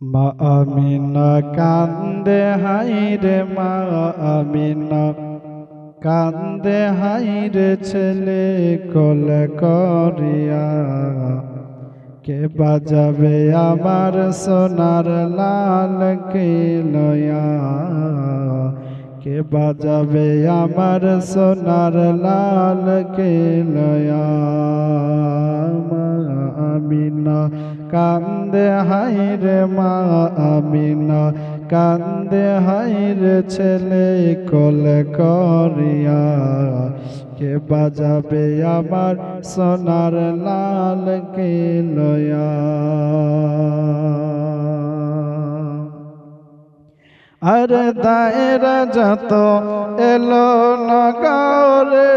মা আমিনা কান্দে হাইরে মা আমিনা কান্দে হাইরে ছেলে কোলে করিয়া কে বাজাবে আমার সোনার লাল কে লয়া কে বাজাবে আমার সোনার লাল কে লয়া মা আমিনা কান্দে হাইরে মা আমিনা কান্দে হাইরে ছেলে কোলে করিয়া কে বাজাবে আমার সোনার লাল কে লয়া আর দায়রা যত এলো নগরে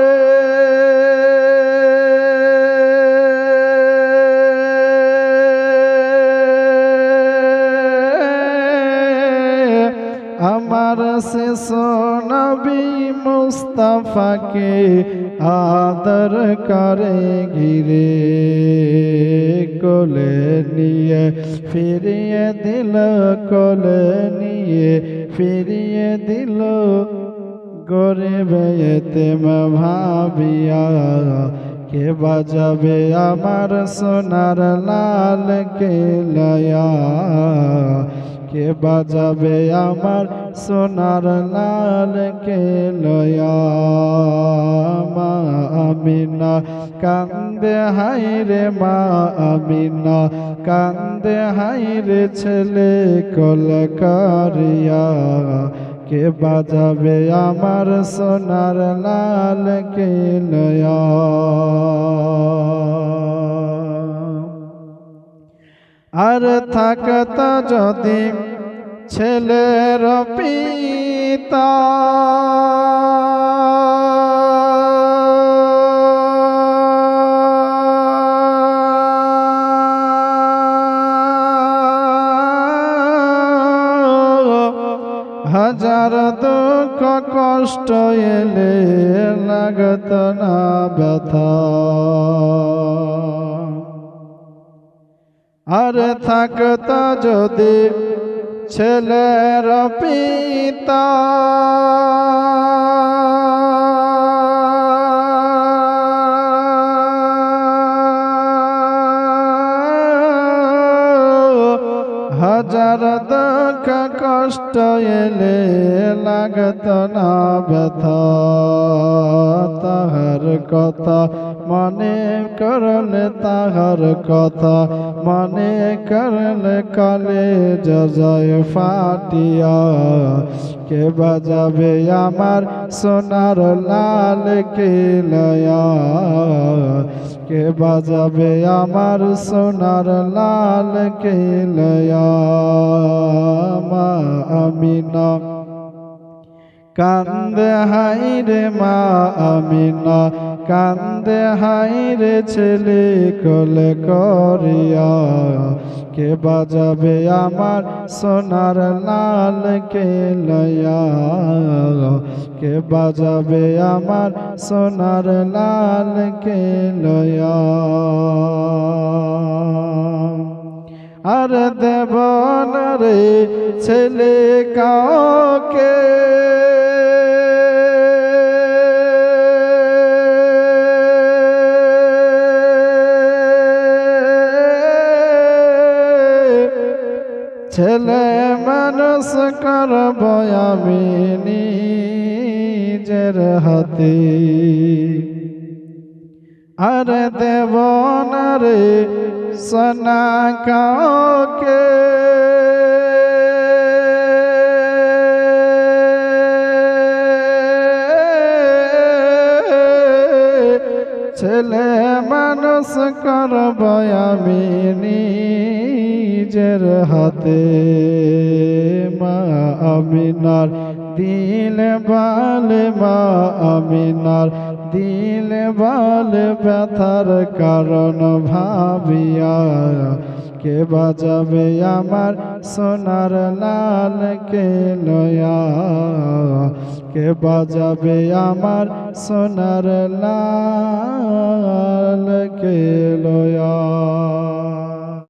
আমার শেষ নবী মুস্তাফাকে আদর করে ঘিরে কোলে নিয়ে ফিরিয়ে দিল কোলে নিয়ে ফিরিয়ে দিল গরিব এতিম ভাবিয়া কে বাজাবে আমার সোনার লাল কে লয়া কে বাজাবে আমার সোনার লাল কে লয়া মা আমিনা কান্দে হাইরে মা আমিনা কান্দে হাইরে ছেলে কোল করিয়া কে বাজাবে আমার সোনার লাল কে লয়া আর থাকত যদি ছেলের পিতা হাজার দুঃখ কষ্ট এলে লাগত না ব্যথা আর থাকত যদি ছেলের পিতা হাজার দুঃখ কষ্ট এলে লাগত না ব্যথা তাহার কথা মনে করলে তাহার কথা মনে করলে কালে জয় ফাটিয়া কে বাজাবে আমার সোনার লাল কে লয়া কে বাজাবে আমার সোনার লাল কে লয়া মা আমিনা কান্দে হাইরে মা আমিনা কান্দে হাইরে ছেলে কোলে করিয়া কে বাজাবে আমার সোনার লাল কে লয়া কে বাজাবে আমার সোনার লাল কে লয়া আর দেব না রে ছেলে কাউকে ছেলে মানুষ করব আমি নিজের হাতে আর দেব না রে সোনা কাউকে ছেলে মানুষ করব আমি নিজের হাতে মা আমিনার দিল বালে মা আমিনার দিল বালে ব্যথার কারণ ভাবিয়া কে বাজাবে আমার সোনার লাল কে লয়া কে বাজাবে আমার সোনার লাল কে লয়া।